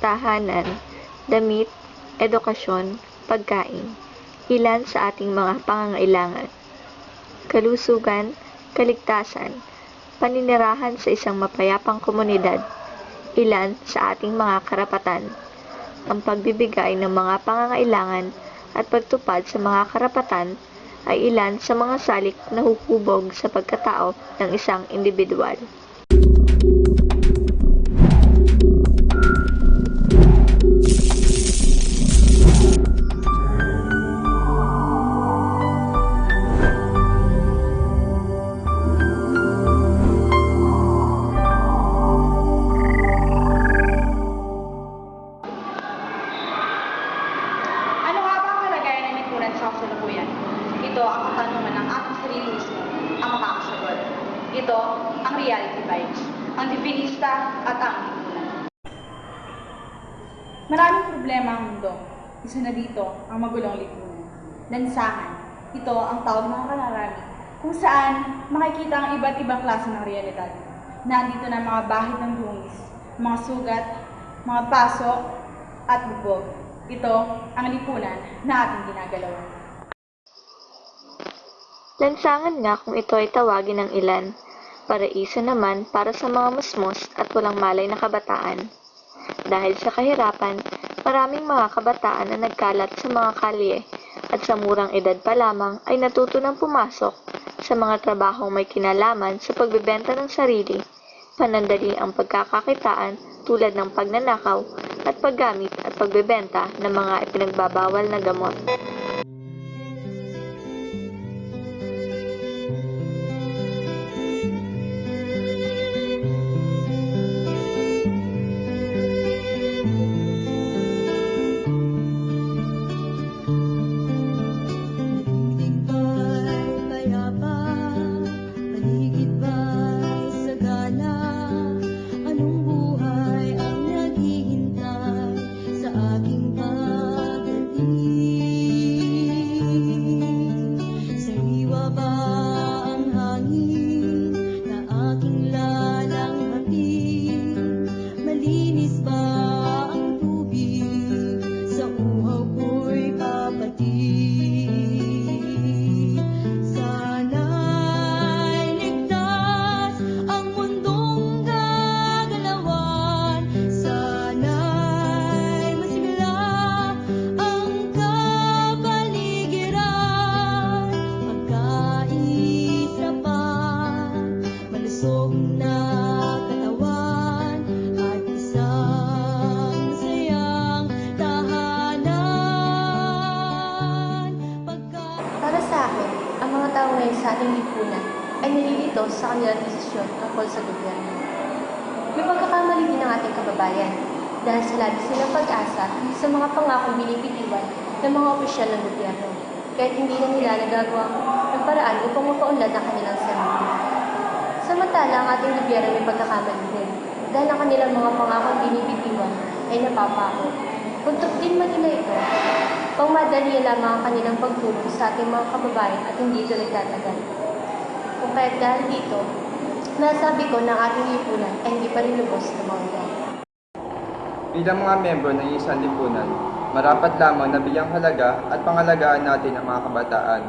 tahanan, damit, edukasyon, pagkain, ilan sa ating mga pangangailangan, kalusugan, kaligtasan, paninirahan sa isang mapayapang komunidad, ilan sa ating mga karapatan, ang pagbibigay ng mga pangangailangan at pagtupad sa mga karapatan ay ilan sa mga salik na huhubog sa pagkatao ng isang individual. Ano nga ba ang kalagayan ng lipunan sa kasalukuyan? Ito ang katanungan ng ating sarili mismo ang makakasagot. Ito ang reality bites, ang definista at ang lipunan. Maraming problema ang mundo. Isa na dito ang magulong lipunan. Lansangan. Ito ang tawag ng kalarami kung saan makikita ang iba't ibang klase ng realidad. Nandito na mga bahid ng dungis, mga sugat, mga paso at bubog. Ito ang lipunan na ating ginagalawan. Lansangan nga kung ito ay tawagin ng ilan, paraiso naman para sa mga musmos at walang malay na kabataan. Dahil sa kahirapan, maraming mga kabataan na nagkalat sa mga kalye at sa murang edad pa lamang ay natuto ng pumasok sa mga trabahong may kinalaman sa pagbebenta ng sarili, panandali ang pagkakakitaan tulad ng pagnanakaw at paggamit at pagbebenta ng mga ipinagbabawal na gamot. Para sa akin, ang mga tao ngayon sa ating lipunan ay nalilito sa kanilang desisyon tungkol sa gobyerno. May pagkakamali din ang ating kababayan dahil sa labis nilang pag-asa sa mga pangakong binibitiwan ng mga opisyal ng gobyerno, kahit hindi na nila nagagawa ng paraan upang mapaunlad ang kanilang sarili. Samantala, ang ating gobyerno may pagkakamali din dahil ang kanilang mga pangakong binibitiwan ay napapako. Puntot din man nila ito, pangmadali lamang ang kanilang pagtulong sa ating mga kababayan at hindi ito nagtatagal. Kung kaya't dahil dito, nasabi ko na ang ating lipunan ay hindi pa rin lubos na mawala. Bilang mga miyembro ng isang lipunan, marapat lamang na bigyang halaga at pangalagaan natin ang mga kabataan.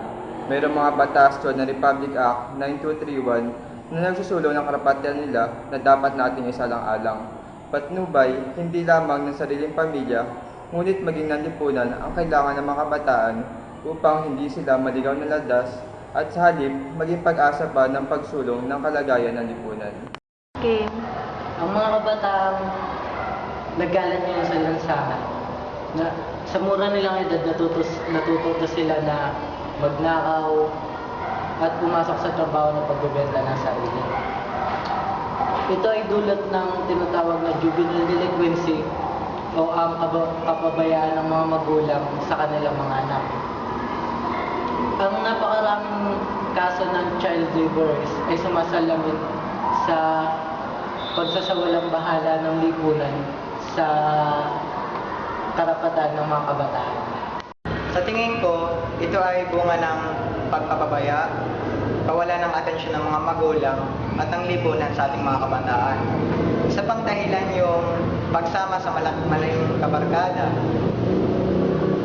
Mayroong mga batas tulad ng Republic Act 9231 na nagsusulong ng karapatan nila na dapat nating isalang-alang. Patnubay, hindi lamang ng sariling pamilya, ngunit maging ng lipunan ang kailangan ng mga kabataan upang hindi sila maligaw na landas at sa halip maging pag-asa pa ng pagsulong ng kalagayan ng lipunan. Game. Ang mga kabataang nagkalat ngayon sa lansangan, na sa mura nilang edad natututo sila na magnakaw at pumasok sa trabaho ng pagbebenta ng sarili. Ito ay dulot ng tinatawag na juvenile delinquency o ang kapabayaan ng mga magulang sa kanilang mga anak. Ang napakaraming kaso ng child labor ay sumasalamin sa pagsasawalang bahala ng lipunan sa karapatan ng mga kabataan. Sa tingin ko, ito ay bunga ng pagpapabaya, pawala ng atensyon ng mga magulang at ng lipunan sa ating mga kabataan. Isa pang dahilan yung pagsama sa malayong kabarkada.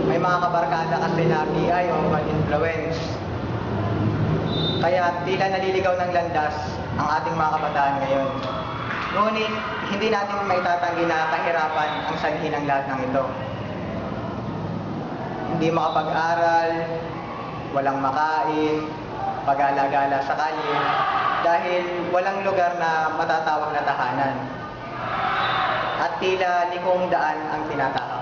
May mga kabarkada kasi na PI o mag-influence. Kaya tila naliligaw ng landas ang ating mga kabataan ngayon. Ngunit, hindi natin maitatanggi na kahirapan ang sanhi ng lahat ng ito. Hindi makapag-aral, walang makain, pag-alagala sa kalye, dahil walang lugar na matatawag na tahanan. At tila likong daan ang tinatahak.